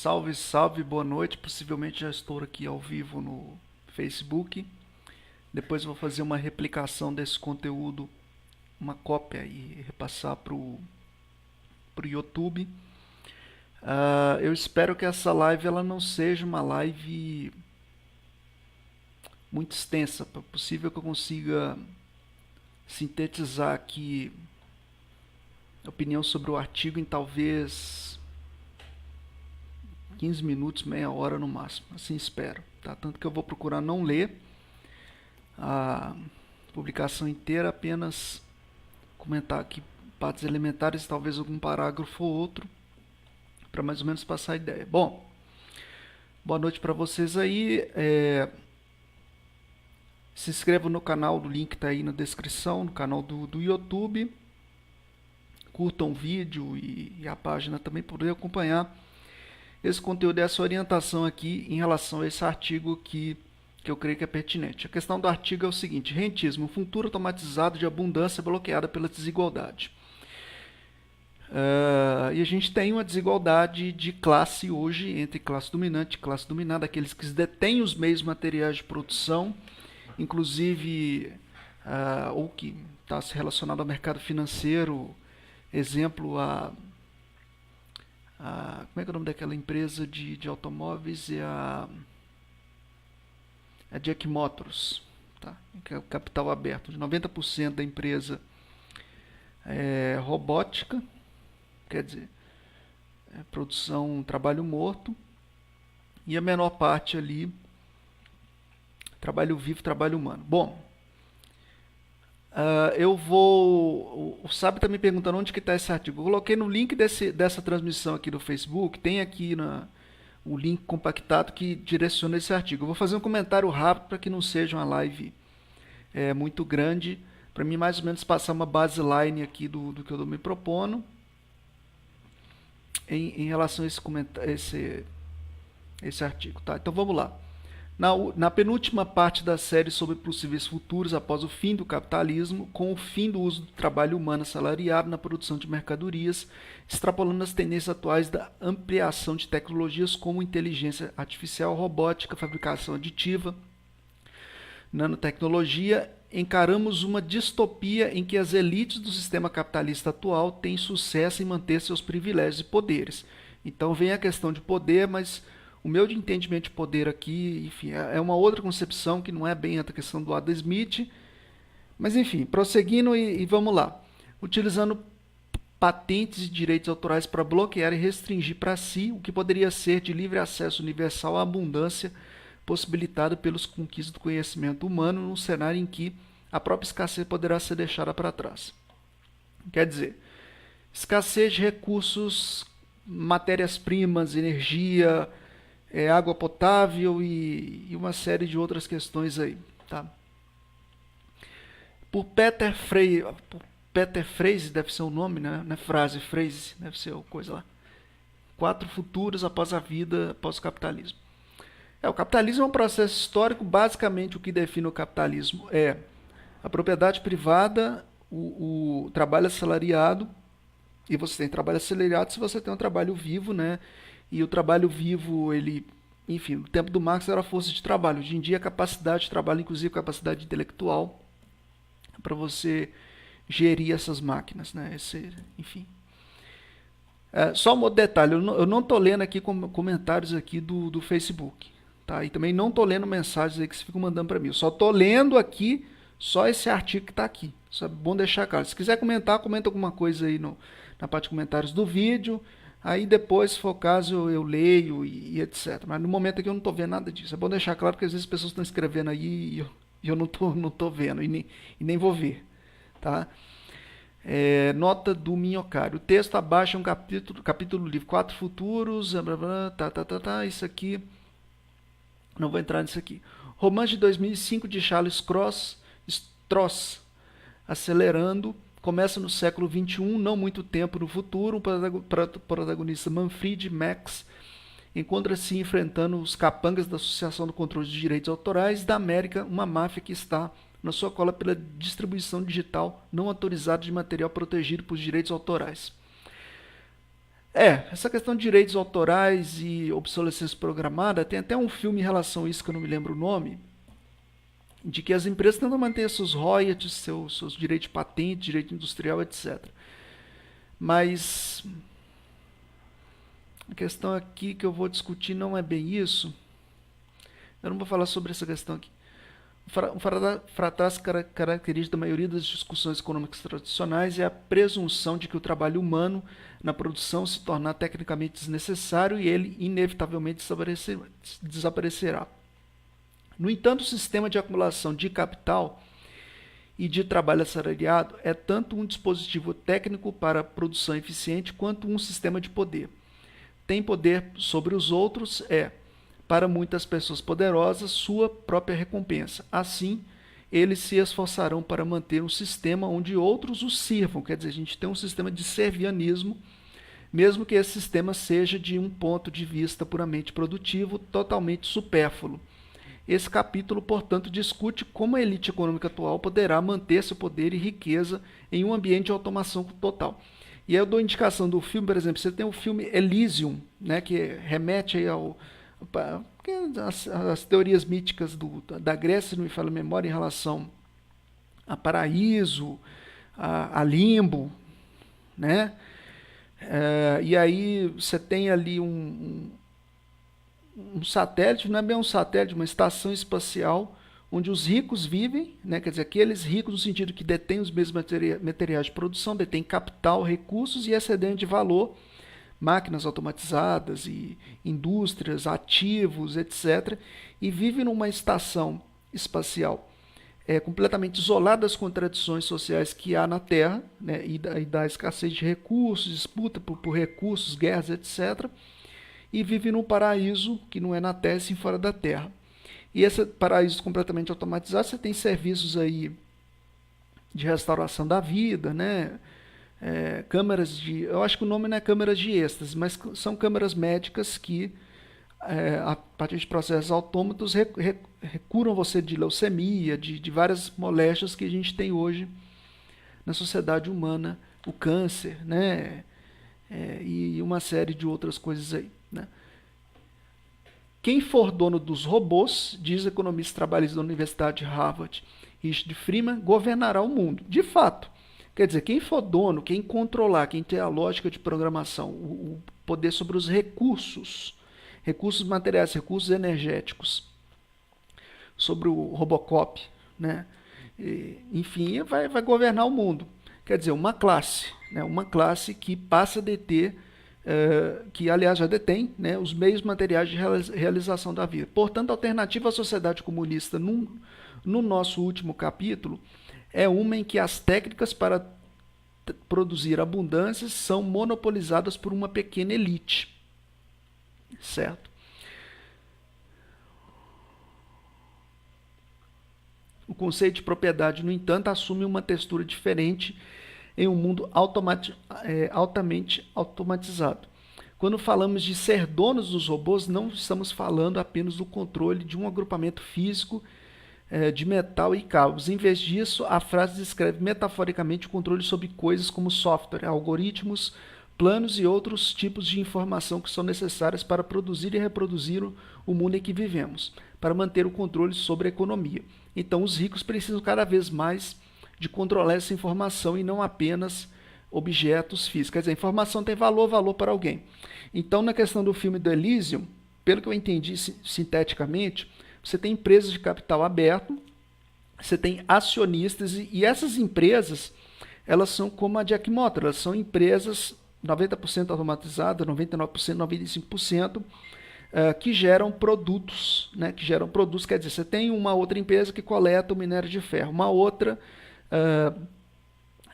Salve, salve, boa noite. Possivelmente já estou aqui ao vivo no Facebook. Depois vou fazer uma replicação desse conteúdo, uma cópia e repassar para o YouTube. Eu espero que essa live ela não seja uma live muito extensa. É possível que eu consiga sintetizar aqui a opinião sobre o artigo em talvez 15 minutos, meia hora no máximo. Assim espero. Tá? Tanto que eu vou procurar não ler a publicação inteira, apenas comentar aqui partes elementares, talvez algum parágrafo ou outro, para mais ou menos passar a ideia. Bom, boa noite para vocês aí. Se inscrevam no canal, o link está aí na descrição, no canal do YouTube. Curtam o vídeo e a página também para poder acompanhar esse conteúdo e essa orientação aqui em relação a esse artigo que eu creio que é pertinente. A questão do artigo é o seguinte: rentismo, um futuro automatizado de abundância bloqueada pela desigualdade. E a gente tem uma desigualdade de classe hoje entre classe dominante e classe dominada, aqueles que detêm os meios materiais de produção, inclusive ou que está se relacionado ao mercado financeiro. Exemplo, como é que é o nome daquela empresa de automóveis? É a Jack Motors, tá? Que é o capital aberto. 90% da empresa é robótica, quer dizer, é produção, trabalho morto, e a menor parte ali, trabalho vivo, trabalho humano. Bom, o Sábio está me perguntando onde que está esse artigo. Eu coloquei no link dessa transmissão aqui do Facebook, tem aqui o link compactado que direciona esse artigo. Eu vou fazer um comentário rápido para que não seja uma live muito grande, para mim mais ou menos passar uma baseline aqui do que eu estou me propondo em relação a esse artigo. Tá? Então vamos lá. Na penúltima parte da série sobre possíveis futuros após o fim do capitalismo, com o fim do uso do trabalho humano assalariado na produção de mercadorias, extrapolando as tendências atuais da ampliação de tecnologias como inteligência artificial, robótica, fabricação aditiva, nanotecnologia, encaramos uma distopia em que as elites do sistema capitalista atual têm sucesso em manter seus privilégios e poderes. Então vem a questão de poder, mas o meu entendimento de poder aqui, enfim, é uma outra concepção que não é bem a questão do Adam Smith. Mas enfim, prosseguindo e vamos lá. Utilizando patentes e direitos autorais para bloquear e restringir para si o que poderia ser de livre acesso universal à abundância possibilitada pelos conquistas do conhecimento humano num cenário em que a própria escassez poderá ser deixada para trás. Quer dizer, escassez de recursos, matérias-primas, energia, água potável e uma série de outras questões aí. Tá? Por Peter Frase, deve ser o nome, né? Não é frase, Frase, deve ser coisa lá. 4 futuros após a vida, após o capitalismo. O capitalismo é um processo histórico. Basicamente o que define o capitalismo é a propriedade privada, o trabalho assalariado, e você tem trabalho assalariado se você tem um trabalho vivo, né? E o trabalho vivo, enfim, no tempo do Marx era a força de trabalho. Hoje em dia a capacidade de trabalho, inclusive capacidade intelectual, para você gerir essas máquinas, né? Enfim. Só um outro detalhe, eu não estou lendo aqui comentários aqui do Facebook, tá? E também não estou lendo mensagens aí que vocês ficam mandando para mim. Eu só estou lendo aqui só esse artigo que está aqui. Isso é bom deixar claro. Se quiser comentar, comenta alguma coisa aí na parte de comentários do vídeo. Aí depois, se for o caso, eu leio e etc. Mas no momento aqui eu não estou vendo nada disso. É bom deixar claro porque às vezes as pessoas estão escrevendo aí e eu não tô vendo e nem vou ver. Tá? Nota do Minhocário. O texto abaixo é um capítulo do livro 4 futuros. Isso aqui. Não vou entrar nisso aqui. Romance de 2005 de Charles Stross. Acelerando. Começa no século XXI, não muito tempo no futuro. O protagonista Manfred Max encontra-se enfrentando os capangas da Associação do Controle de Direitos Autorais da América, uma máfia que está na sua cola pela distribuição digital não autorizada de material protegido por direitos autorais. Essa questão de direitos autorais e obsolescência programada, tem até um filme em relação a isso que eu não me lembro o nome, de que as empresas tentam manter seus royalties, seus direitos de patente, direito industrial, etc. Mas a questão aqui que eu vou discutir não é bem isso. Eu não vou falar sobre essa questão aqui. Um fracasso característico da maioria das discussões econômicas tradicionais é a presunção de que o trabalho humano na produção se tornar tecnicamente desnecessário e ele inevitavelmente desaparecerá. No entanto, o sistema de acumulação de capital e de trabalho assalariado é tanto um dispositivo técnico para a produção eficiente quanto um sistema de poder. Tem poder sobre os outros, para muitas pessoas poderosas, sua própria recompensa. Assim, eles se esforçarão para manter um sistema onde outros os sirvam. Quer dizer, a gente tem um sistema de servianismo, mesmo que esse sistema seja de um ponto de vista puramente produtivo, totalmente supérfluo. Esse capítulo, portanto, discute como a elite econômica atual poderá manter seu poder e riqueza em um ambiente de automação total. E aí eu dou indicação do filme, por exemplo, você tem o filme Elysium, né, que remete aí as teorias míticas da Grécia, se não me falha a memória, em relação a paraíso, a limbo, né? E aí você tem ali um satélite, não é bem um satélite, uma estação espacial, onde os ricos vivem, né? Quer dizer, aqueles ricos no sentido que detêm os mesmos materiais de produção, detêm capital, recursos e excedente de valor, máquinas automatizadas e indústrias, ativos, etc. E vivem numa estação espacial completamente isolada das contradições sociais que há na Terra, né? E da escassez de recursos, disputa por recursos, guerras, etc. E vive num paraíso que não é na Terra, sim fora da Terra. E esse paraíso completamente automatizado, você tem serviços aí de restauração da vida, né? Câmeras de... Eu acho que o nome não é câmeras de êxtase, mas são câmeras médicas que, a partir de processos autômatos, recuram você de leucemia, de várias moléstias que a gente tem hoje na sociedade humana, o câncer, né? E uma série de outras coisas aí, né? Quem for dono dos robôs, diz o economista trabalhista da Universidade de Harvard, Richard Freeman, governará o mundo. De fato. Quer dizer, quem for dono, quem controlar, quem tem a lógica de programação, o poder sobre os recursos materiais, recursos energéticos, sobre o Robocop, né? Enfim, vai governar o mundo. Quer dizer, uma classe, né? Uma classe que passa a deter, que aliás já detém, né, os meios materiais de realização da vida. Portanto, a alternativa à sociedade comunista no nosso último capítulo é uma em que as técnicas para produzir abundâncias são monopolizadas por uma pequena elite. Certo? O conceito de propriedade, no entanto, assume uma textura diferente em um mundo altamente automatizado. Quando falamos de ser donos dos robôs, não estamos falando apenas do controle de um agrupamento físico de metal e cabos. Em vez disso, a frase descreve metaforicamente o controle sobre coisas como software, algoritmos, planos e outros tipos de informação que são necessárias para produzir e reproduzir o mundo em que vivemos, para manter o controle sobre a economia. Então, os ricos precisam cada vez mais de controlar essa informação e não apenas objetos físicos. Quer dizer, a informação tem valor para alguém. Então, na questão do filme do Elysium, pelo que eu entendi sinteticamente, você tem empresas de capital aberto, você tem acionistas, e essas empresas, elas são como a Jack Motor, elas são empresas 90% automatizadas, 99%, 95%, que geram produtos, né? Que geram produtos, quer dizer, você tem uma outra empresa que coleta o minério de ferro, uma outra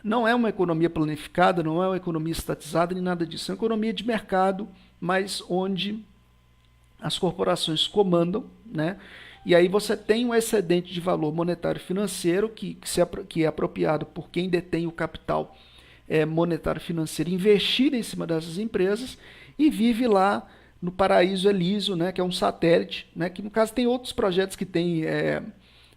não é uma economia planificada, não é uma economia estatizada, nem nada disso, é uma economia de mercado, mas onde as corporações comandam, né? E aí você tem um excedente de valor monetário financeiro que é apropriado por quem detém o capital monetário financeiro, investir em cima dessas empresas e vive lá no paraíso Elísio, né, que é um satélite, né, que no caso tem outros projetos que tem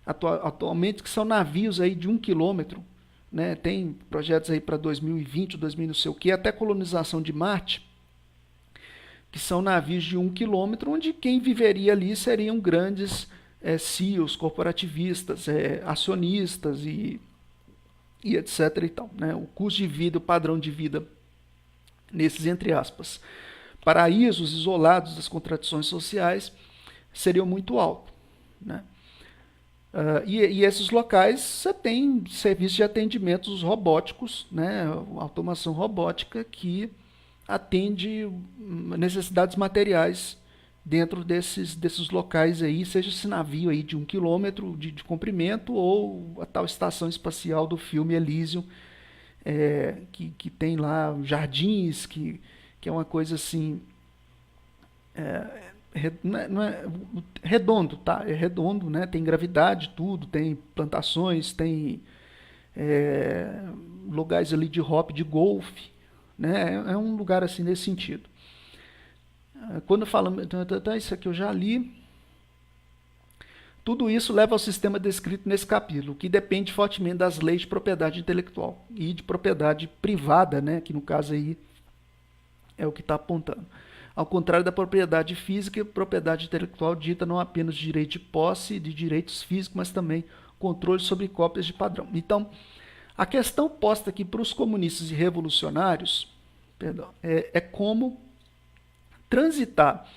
atualmente, que são navios aí de 1 quilômetro, né, tem projetos aí para 2020, 2000 não sei o que, até colonização de Marte, que são navios de 1 quilômetro, onde quem viveria ali seriam grandes CEOs, corporativistas, acionistas e etc. E tal, né? O custo de vida, o padrão de vida nesses, entre aspas, paraísos isolados das contradições sociais seriam muito alto, né? E esses locais você tem serviços de atendimentos robóticos, né? Automação robótica que atende necessidades materiais dentro desses locais aí, seja esse navio aí de 1 quilômetro de comprimento ou a tal estação espacial do filme Elysium, que tem lá jardins, que é uma coisa assim, não é redondo, tá? É redondo, né? Tem gravidade, tudo, tem plantações, tem lugares ali de hop, de golfe, né? É um lugar assim nesse sentido. Quando fala, isso aqui eu já li. Tudo isso leva ao sistema descrito nesse capítulo, que depende fortemente das leis de propriedade intelectual e de propriedade privada, né? Que no caso aí é o que está apontando. Ao contrário da propriedade física, a propriedade intelectual dita não apenas direito de posse de direitos físicos, mas também controle sobre cópias de padrão. Então, a questão posta aqui para os comunistas e revolucionários, é como transitar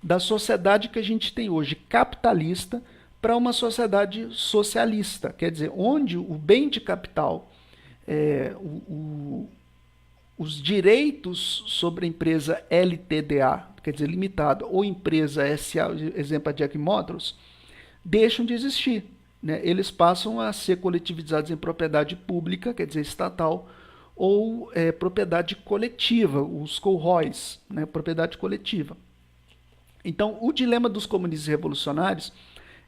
da sociedade que a gente tem hoje, capitalista, para uma sociedade socialista. Quer dizer, onde o bem de capital, os direitos sobre a empresa LTDA, quer dizer, limitada, ou empresa SA, exemplo a Jack Motors, deixam de existir, né? Eles passam a ser coletivizados em propriedade pública, quer dizer, estatal, ou propriedade coletiva, os co-rois, né? Propriedade coletiva. Então, o dilema dos comunistas revolucionários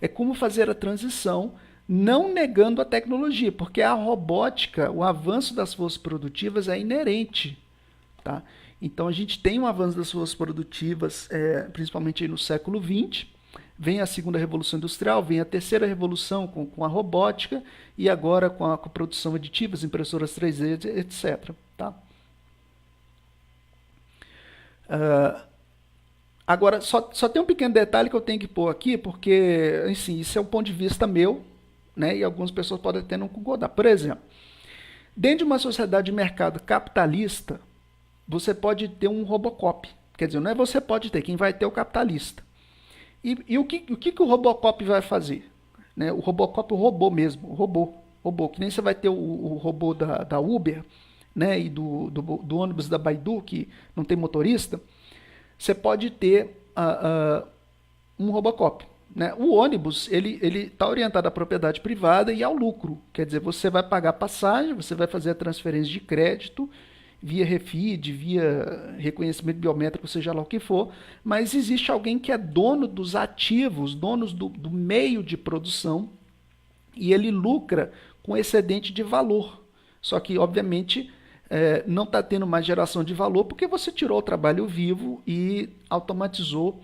é como fazer a transição, não negando a tecnologia, porque a robótica, o avanço das forças produtivas é inerente. Tá? Então a gente tem um avanço das forças produtivas, principalmente aí no século XX, vem a segunda revolução industrial, vem a terceira revolução com a robótica e agora com a produção aditiva, as impressoras 3D, etc. Tá? Agora, só tem um pequeno detalhe que eu tenho que pôr aqui, porque assim, isso é um ponto de vista meu, né, e algumas pessoas podem até não concordar. Por exemplo, dentro de uma sociedade de mercado capitalista, você pode ter um Robocop. Quer dizer, não é você pode ter, quem vai ter é o capitalista. E o que o Robocop vai fazer? Né, o Robocop, o robô mesmo, o robô, que nem você vai ter o robô da Uber, né, e do ônibus da Baidu, que não tem motorista. Você pode ter um Robocop. Né? O ônibus ele está orientado à propriedade privada e ao lucro. Quer dizer, você vai pagar passagem, você vai fazer a transferência de crédito via RFID, via reconhecimento biométrico, seja lá o que for, mas existe alguém que é dono dos ativos, donos do meio de produção, e ele lucra com excedente de valor. Só que, obviamente, não está tendo mais geração de valor porque você tirou o trabalho vivo e automatizou.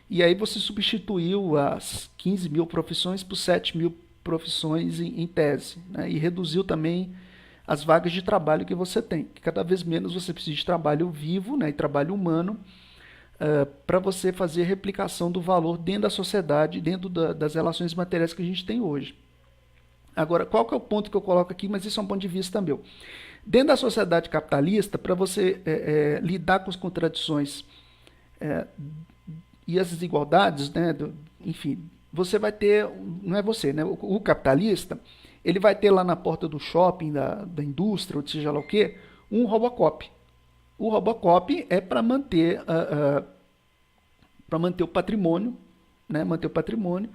E aí você substituiu as 15 mil profissões por 7 mil profissões em tese, né? E reduziu também as vagas de trabalho que você tem. Que cada vez menos você precisa de trabalho vivo, né, e trabalho humano para você fazer replicação do valor dentro da sociedade, dentro das relações materiais que a gente tem hoje. Agora, qual que é o ponto que eu coloco aqui? Mas isso é um ponto de vista meu. Dentro da sociedade capitalista, para você lidar com as contradições e as desigualdades, né, enfim, você vai ter, não é você, né, o capitalista, ele vai ter lá na porta do shopping, da indústria, ou seja lá o quê, um Robocop. O Robocop é para manter, o patrimônio, né, manter o patrimônio,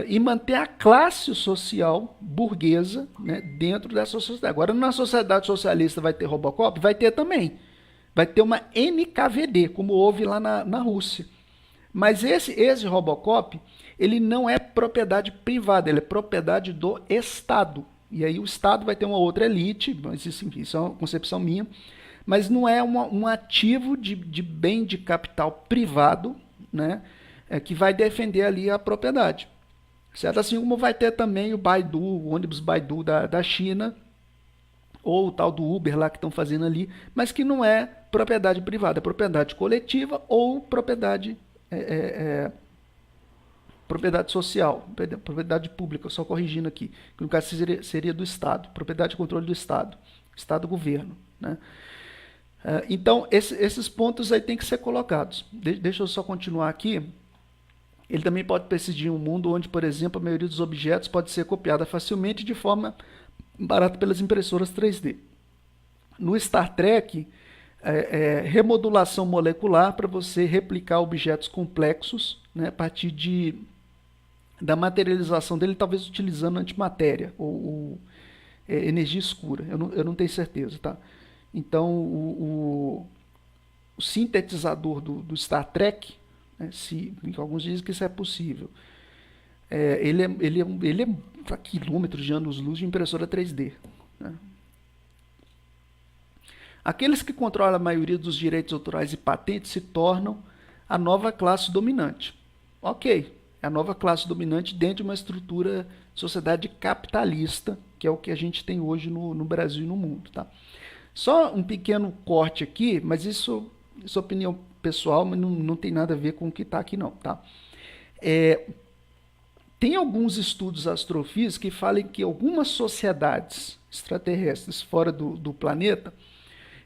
e manter a classe social burguesa, né, dentro dessa sociedade. Agora, na sociedade socialista vai ter Robocop? Vai ter também. Vai ter uma NKVD, como houve lá na Rússia. Mas esse Robocop, ele não é propriedade privada, ele é propriedade do Estado. E aí o Estado vai ter uma outra elite, mas isso é uma concepção minha, mas não é um ativo de bem de capital privado, né, que vai defender ali a propriedade. Certo? Assim como vai ter também o Baidu, o ônibus Baidu da China, ou o tal do Uber lá que estão fazendo ali, mas que não é propriedade privada, propriedade coletiva ou propriedade social, propriedade pública, só corrigindo aqui, que no caso seria do Estado, propriedade e controle do Estado, Estado-governo, né? Então, esses pontos aí têm que ser colocados. Deixa eu só continuar aqui. Ele também pode persistir em um mundo onde, por exemplo, a maioria dos objetos pode ser copiada facilmente de forma barata pelas impressoras 3D. No Star Trek, remodulação molecular para você replicar objetos complexos, né, a partir da materialização dele, talvez utilizando antimatéria ou energia escura. Eu não tenho certeza, tá? Então, o sintetizador do Star Trek, né, alguns dizem que isso é possível, ele é a quilômetros de anos-luz de impressora 3D. Né? Aqueles que controlam a maioria dos direitos autorais e patentes se tornam a nova classe dominante. Ok, é a nova classe dominante dentro de uma estrutura de sociedade capitalista, que é o que a gente tem hoje no Brasil e no mundo. Tá? Só um pequeno corte aqui, mas isso é opinião pessoal, mas não tem nada a ver com o que está aqui não. Tá? Tem alguns estudos astrofísicos que falam que algumas sociedades extraterrestres fora do planeta,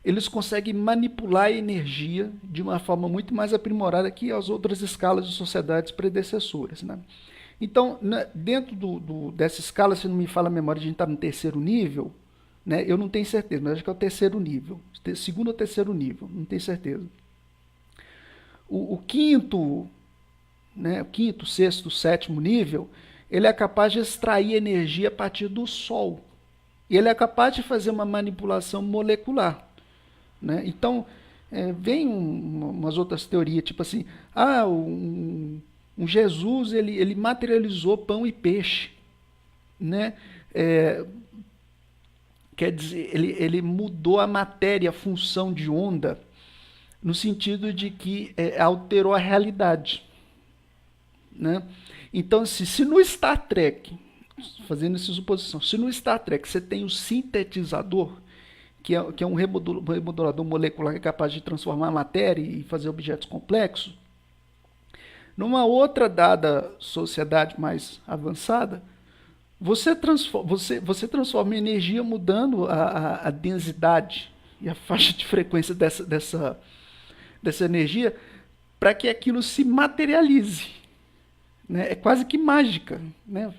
eles conseguem manipular a energia de uma forma muito mais aprimorada que as outras escalas de sociedades predecessoras. Né? Então, dentro dessa escala, se não me fala a memória, a gente está no terceiro nível, né? Eu não tenho certeza, mas acho que é o terceiro nível. Segundo ou terceiro nível, não tenho certeza. O quinto, né, o quinto, sexto, sétimo nível, ele é capaz de extrair energia a partir do Sol. E ele é capaz de fazer uma manipulação molecular. Né? Então, vem umas outras teorias, tipo assim, um Jesus ele materializou pão e peixe. Né? Quer dizer, ele mudou a matéria, a função de onda, no sentido de que alterou a realidade. Né? Então, se no Star Trek, fazendo essa suposição, se no Star Trek você tem o sintetizador, que é um remodulador molecular que é capaz de transformar a matéria e fazer objetos complexos, numa outra dada sociedade mais avançada, você transforma em energia mudando a densidade e a faixa de frequência dessa energia para que aquilo se materialize. Né? É quase que mágica. Né?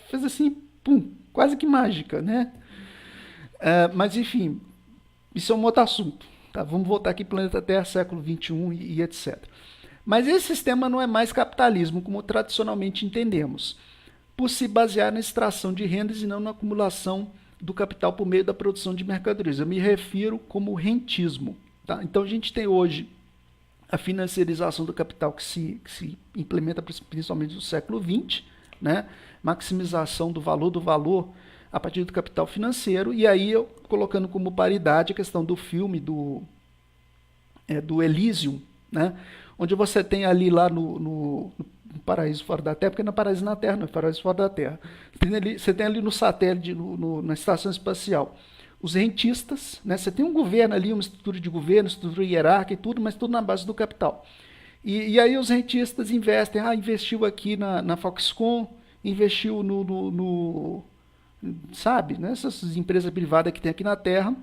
Fez assim, pum, quase que mágica. Né? Mas, enfim, isso é um outro assunto. Tá? Vamos voltar aqui para o planeta Terra, século XXI e etc. Mas esse sistema não é mais capitalismo, como tradicionalmente entendemos, por se basear na extração de rendas e não na acumulação do capital por meio da produção de mercadorias. Eu me refiro como rentismo. Tá? Então, a gente tem hoje a financiarização do capital que se implementa principalmente no século XX, né? Maximização do valor a partir do capital financeiro, e aí eu colocando como paridade a questão do filme do Elysium, né? Onde você tem ali lá no paraíso fora da Terra, porque não é paraíso na Terra, não é paraíso fora da Terra. Você tem ali no satélite, na estação espacial, os rentistas, né? Você tem um governo ali, uma estrutura de governo, estrutura hierárquica e tudo, mas tudo na base do capital. E aí os rentistas investem, investiu aqui na Foxconn, investiu sabe, nessas empresas privadas que tem aqui na Terra.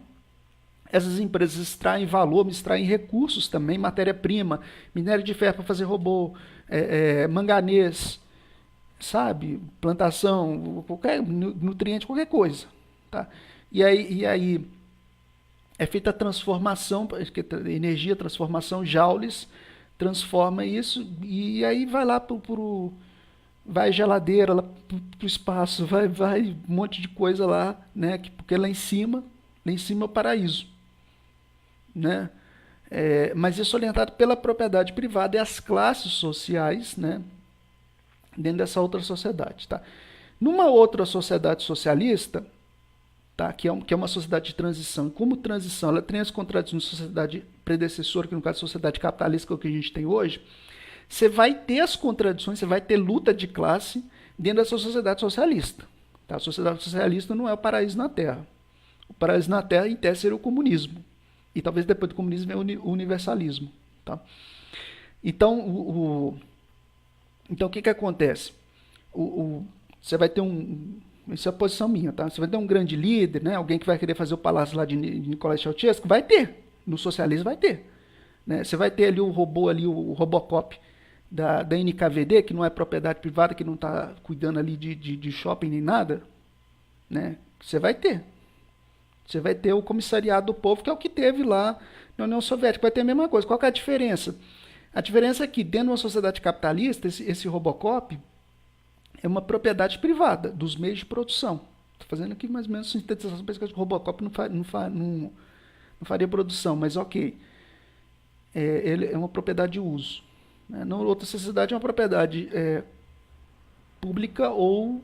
Essas empresas extraem valor, extraem recursos também, matéria-prima, minério de ferro para fazer robô, manganês, sabe, plantação, qualquer nutriente, qualquer coisa. Tá? E aí é feita a transformação, energia, transformação, joules, transforma isso, e aí vai lá vai geladeira lá pro espaço, vai um monte de coisa lá, né? Porque lá em cima é o paraíso, né? Mas isso é orientado pela propriedade privada e as classes sociais, né? Dentro dessa outra sociedade, tá? Numa outra sociedade socialista, tá? Que é uma sociedade de transição. E como transição, ela tem as contradições da sociedade predecessora, que no caso é a sociedade capitalista, que é o que a gente tem hoje. Você vai ter as contradições, você vai ter luta de classe dentro dessa sociedade socialista. Tá? A sociedade socialista não é o paraíso na Terra. O paraíso na Terra, em tese, seria o comunismo. E talvez depois do comunismo venha o universalismo. Tá? Então, então, o que, que acontece? Você vai ter isso é a posição minha, tá? Você vai ter um grande líder, né? Alguém que vai querer fazer o palácio lá de Nicolau Ceausescu, vai ter. No socialismo vai ter. Né? Você vai ter ali o robô, ali, o Robocop da NKVD, que não é propriedade privada, que não está cuidando ali de shopping nem nada. Né? Você vai ter. Você vai ter o comissariado do povo, que é o que teve lá na União Soviética. Vai ter a mesma coisa. Qual que é a diferença? A diferença é que dentro de uma sociedade capitalista, esse Robocop é uma propriedade privada dos meios de produção. Estou fazendo aqui mais ou menos sintetização, porque o Robocop não faria produção, mas ok. Ele é uma propriedade de uso. Né? Na outra sociedade é uma propriedade pública ou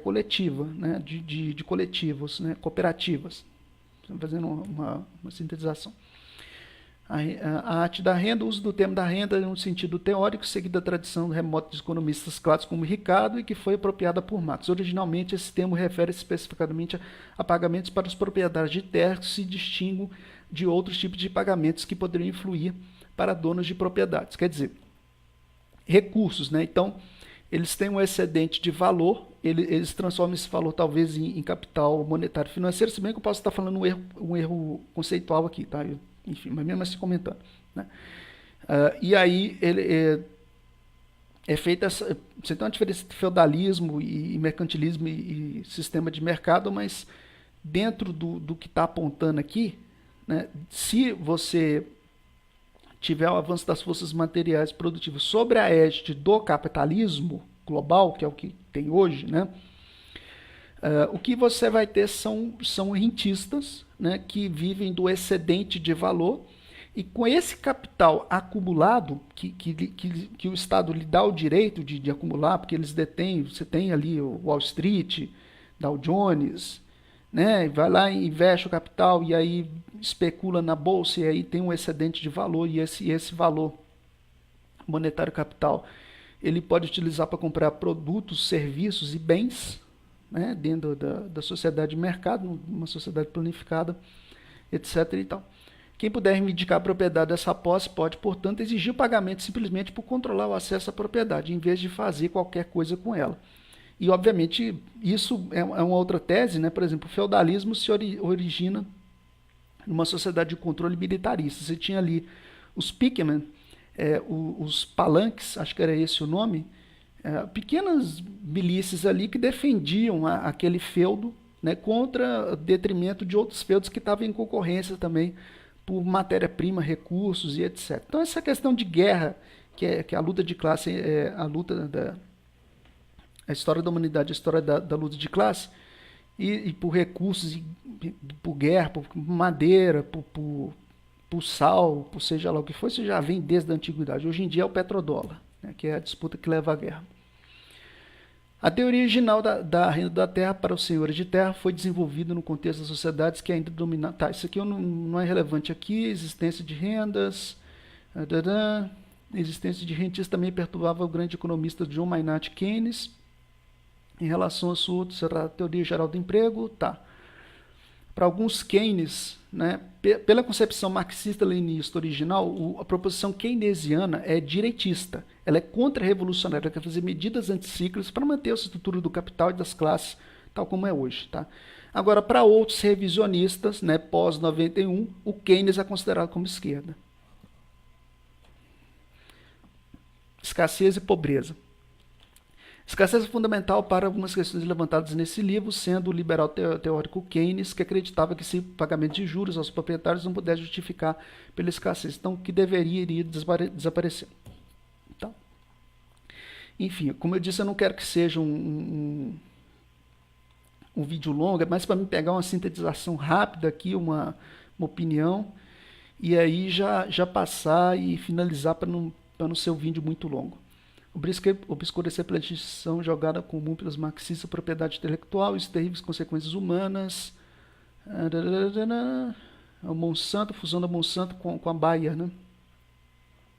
coletiva, né? de coletivos, né? Cooperativas. Estamos fazendo uma sintetização. A arte da renda, o uso do termo da renda em um sentido teórico, seguido da tradição remota dos economistas clássicos como Ricardo e que foi apropriada por Marx. Originalmente, esse termo refere-se especificamente a pagamentos para os proprietários de terras que se distinguem de outros tipos de pagamentos que poderiam influir para donos de propriedades. Quer dizer, recursos, né? Então, eles têm um excedente de valor, eles transformam esse valor talvez em capital monetário financeiro, se bem que eu posso estar falando um erro conceitual aqui, tá? Enfim, mas mesmo assim comentando. Né? E aí ele é feita essa. Você tem uma diferença entre feudalismo e mercantilismo e sistema de mercado, mas dentro do que está apontando aqui, né, se você tiver o avanço das forças materiais produtivas sobre a égide do capitalismo global, que é o que tem hoje, né, o que você vai ter são rentistas, né, que vivem do excedente de valor, e com esse capital acumulado, que o Estado lhe dá o direito de acumular, porque eles detêm, você tem ali o Wall Street, Dow Jones, né, vai lá e investe o capital, e aí especula na bolsa, e aí tem um excedente de valor, e esse valor monetário capital, ele pode utilizar para comprar produtos, serviços e bens, né, dentro da sociedade de mercado, uma sociedade planificada, etc. E tal. Quem puder reivindicar a propriedade dessa posse pode, portanto, exigir o pagamento simplesmente por controlar o acesso à propriedade, em vez de fazer qualquer coisa com ela. E, obviamente, isso é uma outra tese, né? Por exemplo, o feudalismo se origina numa sociedade de controle militarista. Você tinha ali os pickmen, os palanques, acho que era esse o nome, pequenas milícias ali que defendiam aquele feudo, né, contra detrimento de outros feudos que estavam em concorrência também por matéria-prima, recursos e etc. Então essa questão de guerra, que é a luta de classe, a luta a história da humanidade, a história da luta de classe, e por recursos, por guerra, por madeira, por sal, por seja lá o que for, isso já vem desde a antiguidade. Hoje em dia é o petrodólar, né, que é a disputa que leva à guerra. A teoria original da renda da terra para os senhores de terra foi desenvolvida no contexto das sociedades que ainda dominavam. Tá, isso aqui não é relevante aqui. Existência de rendas. Existência de rentistas também perturbava o grande economista John Maynard Keynes. Em relação à sua teoria geral do emprego, tá. Para alguns Keynes, né, pela concepção marxista-leninista original, a proposição keynesiana é direitista. Ela é contra-revolucionária, ela quer fazer medidas anticíclicas para manter a estrutura do capital e das classes tal como é hoje. Tá? Agora, para outros revisionistas, né, pós-91, o Keynes é considerado como esquerda. Escassez e pobreza. Escassez é fundamental para algumas questões levantadas nesse livro, sendo o liberal teórico Keynes, que acreditava que esse pagamento de juros aos proprietários não pudesse justificar pela escassez, então que iria desaparecer. Então, enfim, como eu disse, eu não quero que seja um vídeo longo, é mais para me pegar uma sintetização rápida aqui, uma opinião, e aí já passar e finalizar para não ser um vídeo muito longo. Obscurecer pela instituição jogada comum pelos marxistas, propriedade intelectual e as terríveis consequências humanas. O Monsanto, fusão da Monsanto com a Bayer, né?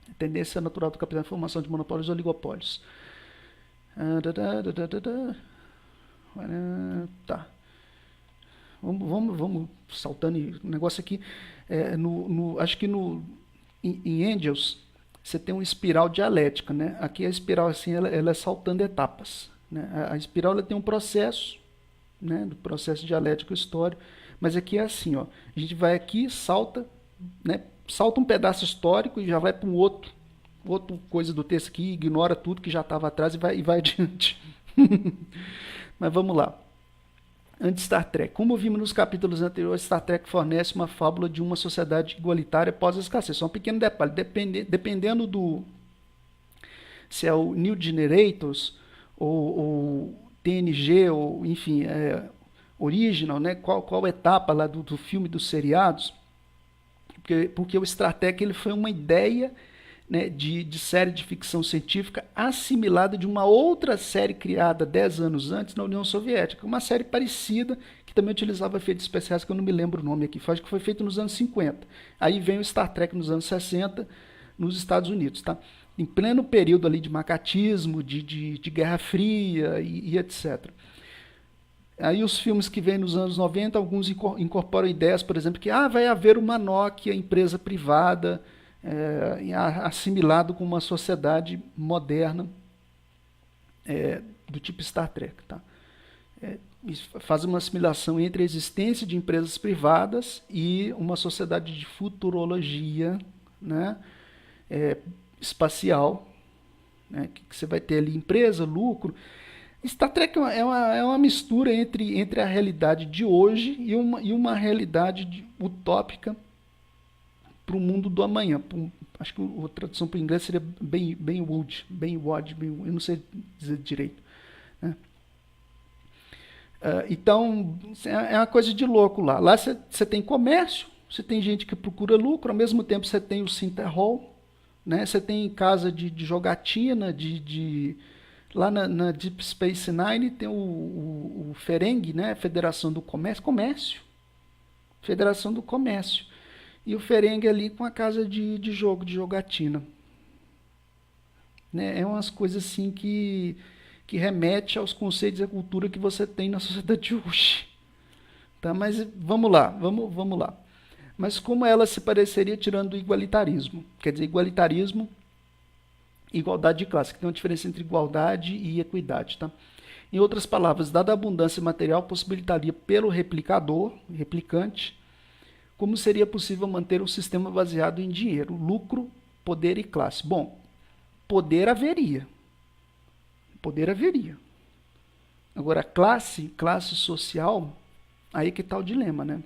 A tendência natural do capital é a formação de monopólios e oligopólios. Tá. Vamos saltando o negócio aqui. Acho que em Angels você tem uma espiral dialética, né? Aqui a espiral assim, ela é saltando etapas, né? A espiral ela tem um processo, né? Do processo dialético histórico, mas aqui é assim, ó. A gente vai aqui, salta, né? Salta um pedaço histórico e já vai para um outro coisa do texto aqui, ignora tudo que já estava atrás e vai adiante. Mas vamos lá. Anti-Star Trek. Como vimos nos capítulos anteriores, Star Trek fornece uma fábula de uma sociedade igualitária pós-escassez. Só um pequeno detalhe. Dependendo do... se é o New Generators ou TNG, ou enfim, Original, né? Qual etapa lá do filme, dos seriados. Porque o Star Trek ele foi uma ideia, né, de série de ficção científica assimilada de uma outra série criada 10 anos antes na União Soviética. Uma série parecida, que também utilizava efeitos especiais, que eu não me lembro o nome aqui. Acho que foi feito nos anos 50. Aí vem o Star Trek nos anos 60, nos Estados Unidos. Tá? Em pleno período ali de macatismo, de Guerra Fria e etc. Aí os filmes que vêm nos anos 90, alguns incorporam ideias, por exemplo, que vai haver uma Nokia, empresa privada, assimilado com uma sociedade moderna do tipo Star Trek. Tá? Faz uma assimilação entre a existência de empresas privadas e uma sociedade de futurologia, né, espacial, né, que você vai ter ali empresa, lucro. Star Trek é uma mistura entre a realidade de hoje e uma realidade utópica para o mundo do amanhã. Acho que a tradução para o inglês seria Bainwood, eu não sei dizer direito. Né? Então, é uma coisa de louco lá. Lá você tem comércio, você tem gente que procura lucro, ao mesmo tempo você tem o Center Hall, né? Você tem casa de jogatina, lá na Deep Space Nine tem o Ferengi, né? Federação do Comércio. Federação do Comércio. E o Ferengi ali com a casa de jogatina. Né? É umas coisas assim que remete aos conceitos e à cultura que você tem na sociedade de hoje. Tá? Mas vamos lá. Mas como ela se pareceria tirando o igualitarismo? Quer dizer, igualitarismo, igualdade de classe, que tem uma diferença entre igualdade e equidade. Tá? Em outras palavras, dada a abundância material, possibilitaria pelo replicante, como seria possível manter um sistema baseado em dinheiro, lucro, poder e classe? Bom, poder haveria. Agora, classe social, aí que está o dilema, né?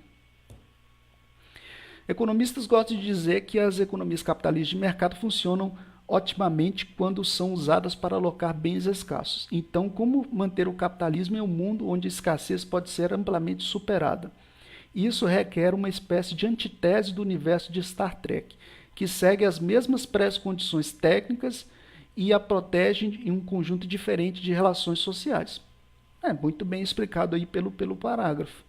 Economistas gostam de dizer que as economias capitalistas de mercado funcionam otimamente quando são usadas para alocar bens escassos. Então, como manter o capitalismo em um mundo onde a escassez pode ser amplamente superada? Isso requer uma espécie de antítese do universo de Star Trek, que segue as mesmas pré-condições técnicas e a protege em um conjunto diferente de relações sociais. Muito bem explicado aí pelo parágrafo.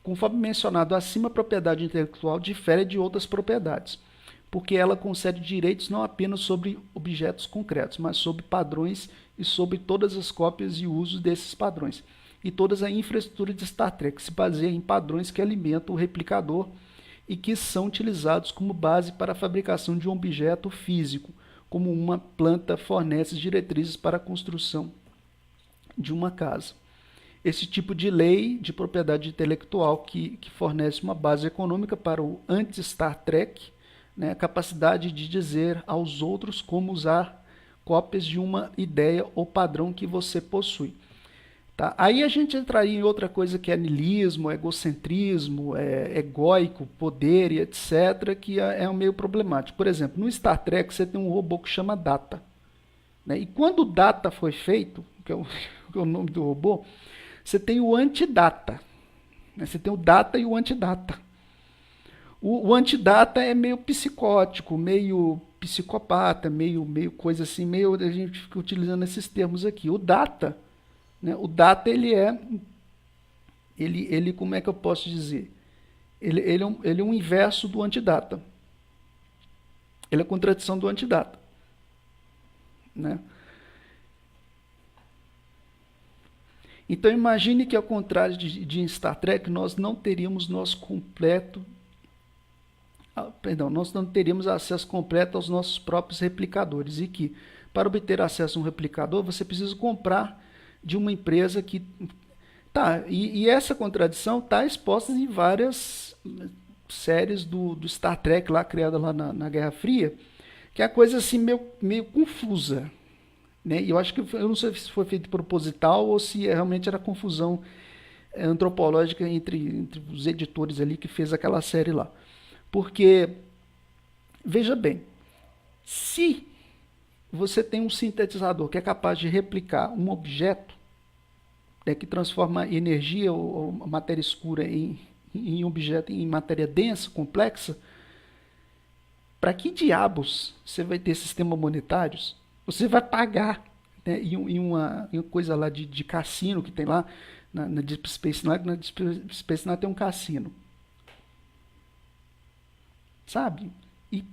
Conforme mencionado acima, a propriedade intelectual difere de outras propriedades, porque ela concede direitos não apenas sobre objetos concretos, mas sobre padrões e sobre todas as cópias e usos desses padrões. E toda a infraestrutura de Star Trek se baseia em padrões que alimentam o replicador e que são utilizados como base para a fabricação de um objeto físico, como uma planta fornece diretrizes para a construção de uma casa. Esse tipo de lei de propriedade intelectual que fornece uma base econômica para o anti-Star Trek, né, a capacidade de dizer aos outros como usar cópias de uma ideia ou padrão que você possui. Tá? Aí a gente entraria em outra coisa que é niilismo, egocentrismo, egóico, poder e etc., que é meio problemático. Por exemplo, no Star Trek você tem um robô que chama Data. Né? E quando o Data foi feito, que é o nome do robô, você tem o antidata. Né? Você tem o Data e o antidata. O antidata é meio psicótico, meio psicopata, meio coisa assim, a gente fica utilizando esses termos aqui. O Data... Né? O Data, ele como é que eu posso dizer? Ele é um inverso do antidata. Ele é a contradição do antidata. Né? Então imagine que ao contrário de Star Trek, nós não teríamos nosso completo, nós não teríamos acesso completo aos nossos próprios replicadores e que para obter acesso a um replicador você precisa comprar de uma empresa que e essa contradição está exposta em várias séries do Star Trek lá criada lá na Guerra Fria, que é a coisa assim meio confusa. Né? E eu acho que eu não sei se foi feito proposital ou se realmente era confusão antropológica entre os editores ali que fez aquela série lá. Porque, veja bem, se você tem um sintetizador que é capaz de replicar um objeto, né, que transforma energia ou matéria escura em objeto, em matéria densa, complexa, para que diabos você vai ter sistemas monetários? Você vai pagar, né, em uma coisa lá de cassino que tem lá na Deep Space Nine. Na Deep Space Nine tem um cassino. Sabe? E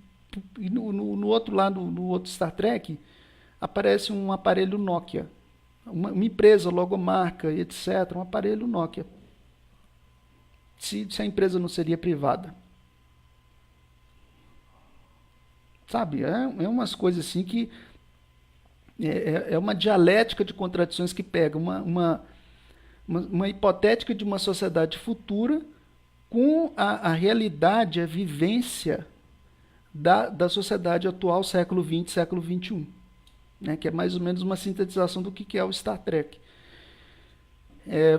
no outro lado, no outro Star Trek, aparece um aparelho Nokia. Uma empresa, logomarca, etc. Um aparelho Nokia. Se a empresa não seria privada. Sabe? É umas coisas assim que é uma dialética de contradições que pega uma hipotética de uma sociedade futura com a realidade, a vivência da sociedade atual, século XX, século XXI. Né? Que é mais ou menos uma sintetização do que é o Star Trek.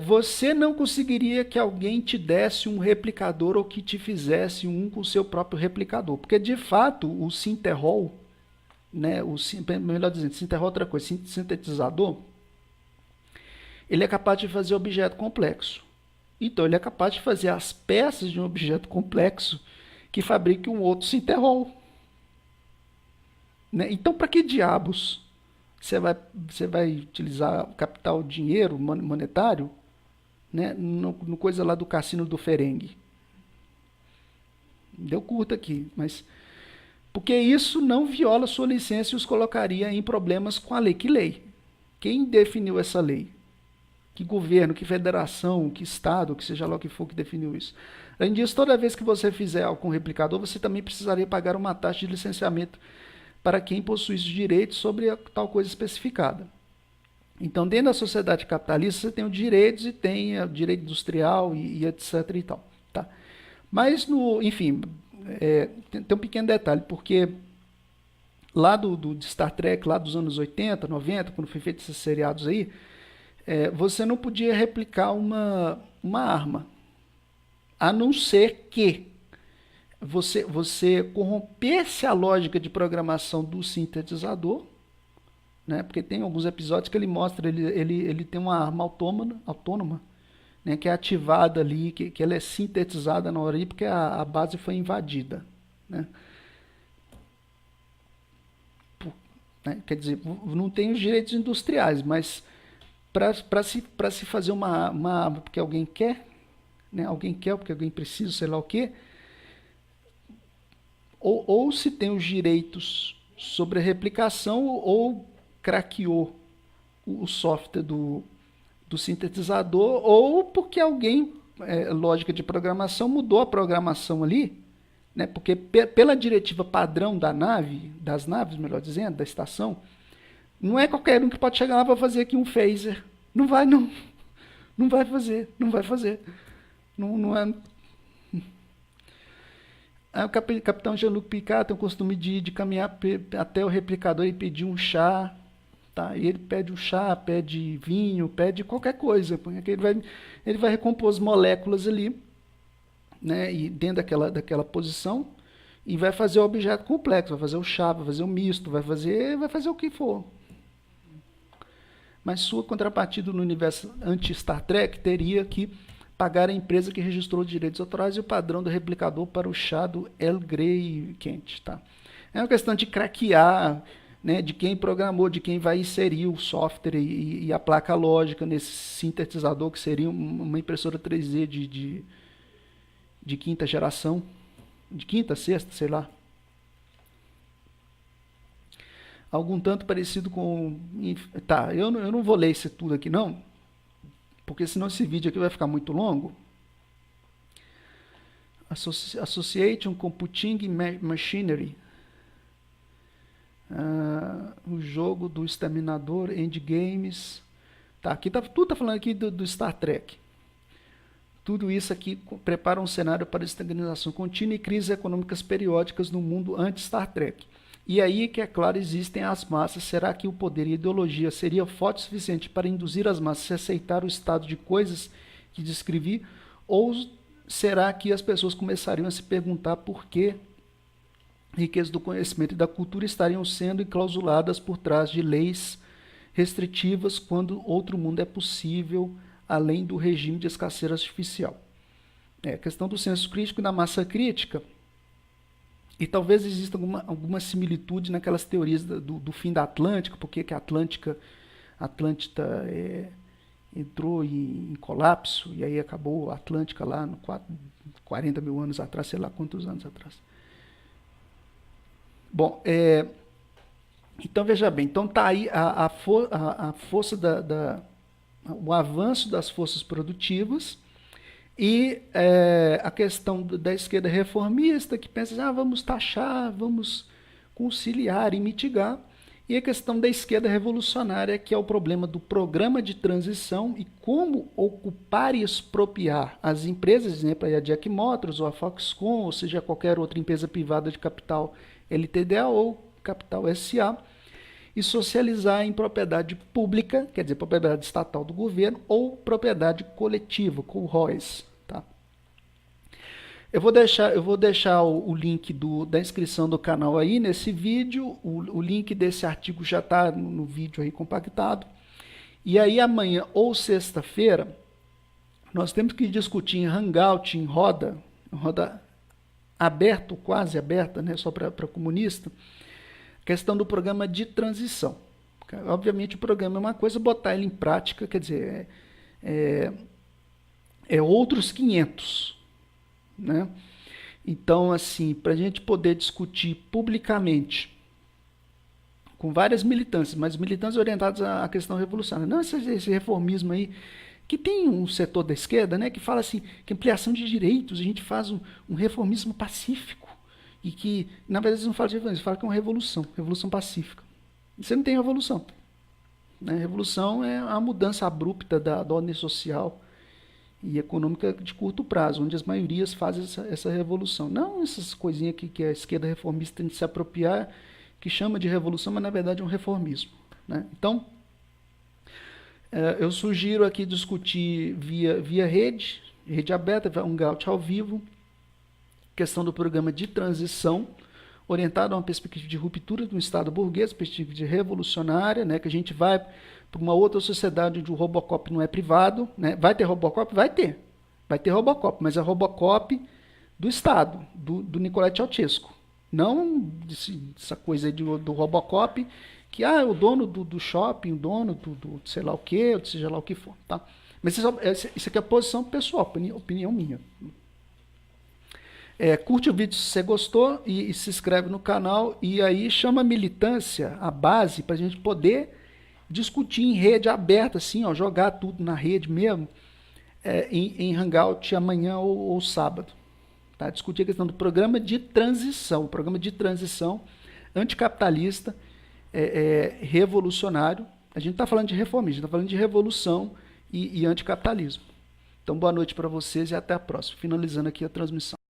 Você não conseguiria que alguém te desse um replicador ou que te fizesse um com o seu próprio replicador. Porque, de fato, o Synthehol, né, melhor dizendo, Synthehol é outra coisa, sintetizador, ele é capaz de fazer objeto complexo. Então, ele é capaz de fazer as peças de um objeto complexo que fabrique um outro Synthehol. Né? Então, para que diabos você vai utilizar o capital, dinheiro monetário, né, no coisa lá do cassino do Ferengue? Deu curto aqui, mas porque isso não viola sua licença e os colocaria em problemas com a lei. Que lei? Quem definiu essa lei? Que governo, que federação, que estado, que seja lá o que for que definiu isso? Além disso, toda vez que você fizer algo com replicador, você também precisaria pagar uma taxa de licenciamento para quem possui os direitos sobre a tal coisa especificada. Então, dentro da sociedade capitalista, você tem os direitos e tem o direito industrial e etc. e tal. Tá? Mas, enfim, tem um pequeno detalhe, porque lá do Star Trek, lá dos anos 80, 90, quando foi feito esses seriados aí, você não podia replicar uma arma, a não ser que você corrompesse a lógica de programação do sintetizador, né? Porque tem alguns episódios que ele mostra, ele tem uma arma autônoma, né? Que é ativada ali, que ela é sintetizada na hora aí, porque a base foi invadida. Né? Quer dizer, não tem os direitos industriais, mas para se fazer uma arma porque alguém quer, né? Alguém quer porque alguém precisa, sei lá o quê, ou se tem os direitos sobre a replicação ou craqueou o software do sintetizador, ou porque alguém, lógica de programação, mudou a programação ali, né? Porque pela diretiva padrão das naves, melhor dizendo, da estação, não é qualquer um que pode chegar lá para fazer aqui um phaser. Não vai, não. Não vai fazer. Não é. Aí o capitão Jean-Luc Picard tem o costume de caminhar até o replicador e pedir um chá. Tá? E ele pede um chá, pede vinho, pede qualquer coisa. Ele vai recompor as moléculas ali, né? E dentro daquela posição, e vai fazer o objeto complexo. Vai fazer o chá, vai fazer o misto, vai fazer o que for. Mas sua contrapartida no universo anti-Star Trek teria que pagar a empresa que registrou os direitos autorais e o padrão do replicador para o chá do Earl Grey quente. Tá? É uma questão de craquear, né, de quem programou, de quem vai inserir o software e a placa lógica nesse sintetizador, que seria uma impressora 3D de quinta geração, de quinta, sexta, sei lá. Algum tanto parecido com... Tá, eu não vou ler isso tudo aqui não, porque senão esse vídeo aqui vai ficar muito longo. Association Computing Machinery. O jogo do Exterminador, Endgames. Tá, aqui tudo tá falando aqui do Star Trek. Tudo isso aqui prepara um cenário para estagnação contínua e crises econômicas periódicas no mundo anti-Star Trek. E aí que, é claro, existem as massas. Será que o poder e a ideologia seria forte o suficiente para induzir as massas a aceitar o estado de coisas que descrevi? Ou será que as pessoas começariam a se perguntar por que a riqueza do conhecimento e da cultura estariam sendo enclausuladas por trás de leis restritivas quando outro mundo é possível, além do regime de escassez artificial? A questão do senso crítico e da massa crítica, e talvez exista alguma similitude naquelas teorias do fim da Atlântica, porque que a Atlântida entrou em colapso, e aí acabou a Atlântica lá no 40 mil anos atrás, sei lá quantos anos atrás. Bom, então veja bem, então está aí a força o avanço das forças produtivas e a questão da esquerda reformista, que pensa, vamos taxar, vamos conciliar e mitigar, e a questão da esquerda revolucionária, que é o problema do programa de transição e como ocupar e expropriar as empresas, exemplo, a Jack Motors ou a Foxconn, ou seja, qualquer outra empresa privada de capital LTDA ou capital SA, e socializar em propriedade pública, quer dizer, propriedade estatal do governo, ou propriedade coletiva, com ROIs. Tá? Eu vou deixar o link da inscrição do canal aí nesse vídeo, o link desse artigo já está no vídeo aí compactado. E aí amanhã ou sexta-feira, nós temos que discutir em Hangout, em roda aberta, quase aberta, né, só para comunista, questão do programa de transição. Obviamente o programa é uma coisa, botar ele em prática, quer dizer, outros 500. Né? Então, assim, para a gente poder discutir publicamente com várias militâncias, mas militâncias orientadas à questão revolucionária. Não esse reformismo aí, que tem um setor da esquerda, né, que fala assim, que ampliação de direitos, a gente faz um reformismo pacífico. E que, na verdade, eles não falam de revolução, eles falam que é uma revolução pacífica. Você não tem revolução. Né? Revolução é a mudança abrupta da ordem social e econômica de curto prazo, onde as maiorias fazem essa revolução. Não essas coisinhas que a esquerda reformista tem de se apropriar, que chama de revolução, mas na verdade é um reformismo. Né? Então, eu sugiro aqui discutir via rede aberta, um Hangout ao vivo, questão do programa de transição, orientado a uma perspectiva de ruptura do Estado burguês, perspectiva de revolucionária, né, que a gente vai para uma outra sociedade onde o Robocop não é privado. Né? Vai ter Robocop? Vai ter Robocop, mas é Robocop do Estado, do Nicola Ceausescu. Não essa coisa aí do Robocop, que é o dono do shopping, o dono do sei lá o que, ou seja lá o que for. Tá? Mas isso aqui é a posição pessoal, opinião minha. Curte o vídeo se você gostou e se inscreve no canal, e aí chama a militância, a base, para a gente poder discutir em rede aberta, assim, ó, jogar tudo na rede mesmo, em Hangout amanhã ou sábado. Tá? Discutir a questão do programa de transição, anticapitalista, revolucionário. A gente está falando de reformismo, a gente está falando de revolução e anticapitalismo. Então, boa noite para vocês e até a próxima. Finalizando aqui a transmissão.